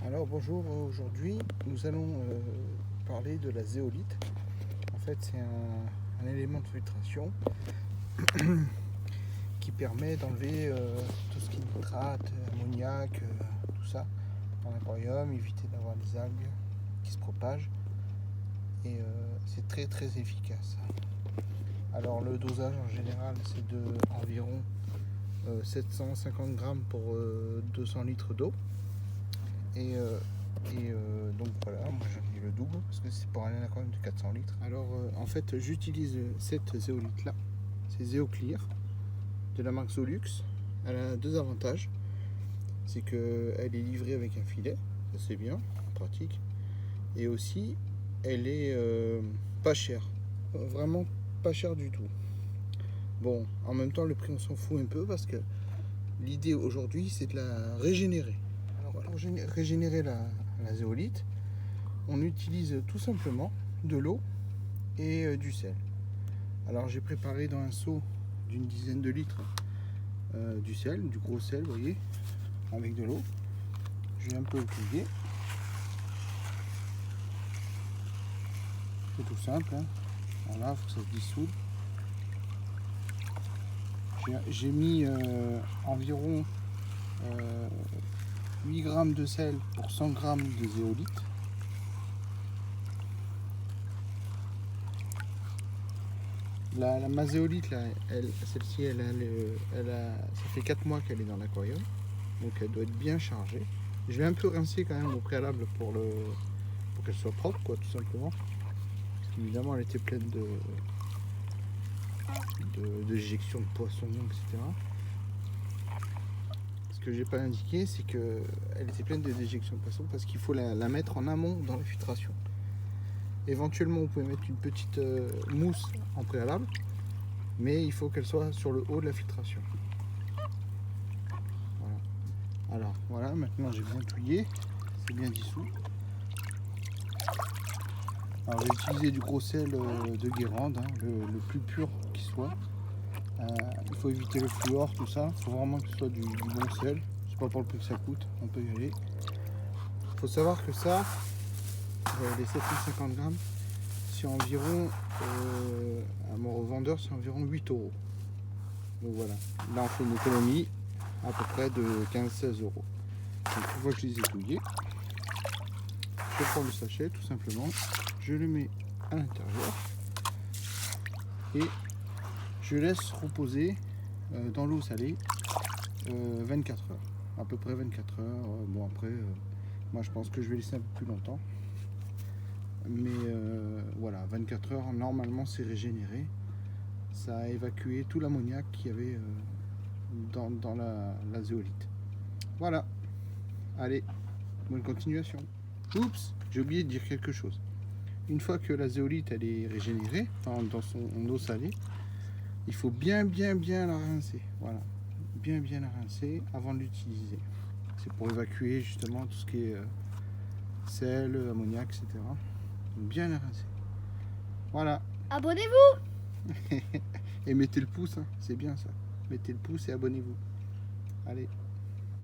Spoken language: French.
Alors bonjour, aujourd'hui nous allons parler de la zéolite. En fait c'est un élément de filtration qui permet d'enlever tout ce qui est nitrate, ammoniac, tout ça dans l'aquarium, éviter d'avoir des algues qui se propagent et c'est très très efficace. Alors le dosage en général c'est de environ 750 grammes pour 200 litres d'eau. Et donc voilà, moi j'en ai le double parce que c'est pour un aquarium de 400 litres. Alors en fait j'utilise cette zéolite là, c'est Zéoclear de la marque Zolux. Elle a deux avantages, c'est qu'elle est livrée avec un filet, ça c'est bien, pratique. Et aussi elle est pas chère, vraiment pas chère du tout. Bon, en même temps le prix on s'en fout un peu parce que l'idée aujourd'hui c'est de la régénérer. Alors pour régénérer la zéolite, on utilise tout simplement de l'eau et du sel. Alors j'ai préparé dans un seau d'une dizaine de litres du sel, du gros sel, vous voyez, avec de l'eau. Je vais un peu le plier. C'est tout simple, hein. Voilà, il faut que ça se dissoude. J'ai mis environ 8 grammes de sel pour 100 grammes de zéolite. Ma zéolite, là, celle-ci, ça fait 4 mois qu'elle est dans l'aquarium, donc elle doit être bien chargée. Je vais un peu rincer quand même au préalable pour qu'elle soit propre, quoi, tout simplement. Parce qu'évidemment, elle était pleine d'éjections de poissons, etc. Ce que j'ai pas indiqué, c'est qu'elle était pleine d'éjections de poissons parce qu'il faut la mettre en amont dans la filtration. Éventuellement, vous pouvez mettre une petite mousse en préalable, mais il faut qu'elle soit sur le haut de la filtration. Voilà. Alors voilà, maintenant j'ai bien touillé, c'est bien dissous. Alors j'ai utilisé du gros sel de Guérande, hein, le plus pur qui soit. Il faut éviter le fluor, tout ça. Il faut vraiment que ce soit du bon sel. C'est pas pour le prix que ça coûte, on peut y aller. Il faut savoir que ça, les 750 grammes, c'est environ, à mon revendeur, c'est environ 8 euros. Donc voilà, là on fait une économie à peu près de 15-16 euros. Donc une fois que je les ai touillés, je prends le sachet tout simplement, je le mets à l'intérieur et je laisse reposer dans l'eau salée 24 heures, à peu près 24 heures. Bon après, moi je pense que je vais laisser un peu plus longtemps. Mais voilà, 24 heures, normalement c'est régénéré. Ça a évacué tout l'ammoniac qu'il y avait dans la zéolite. Voilà, allez, bonne continuation. Oups, j'ai oublié de dire quelque chose. Une fois que la zéolite elle est régénérée, enfin, dans son eau salée, il faut bien la rincer. Voilà, bien la rincer avant de l'utiliser. C'est pour évacuer justement tout ce qui est sel, ammoniac, etc. Donc bien la rincer. Voilà. Abonnez-vous. Et mettez le pouce, hein, c'est bien ça. Mettez le pouce et abonnez-vous. Allez.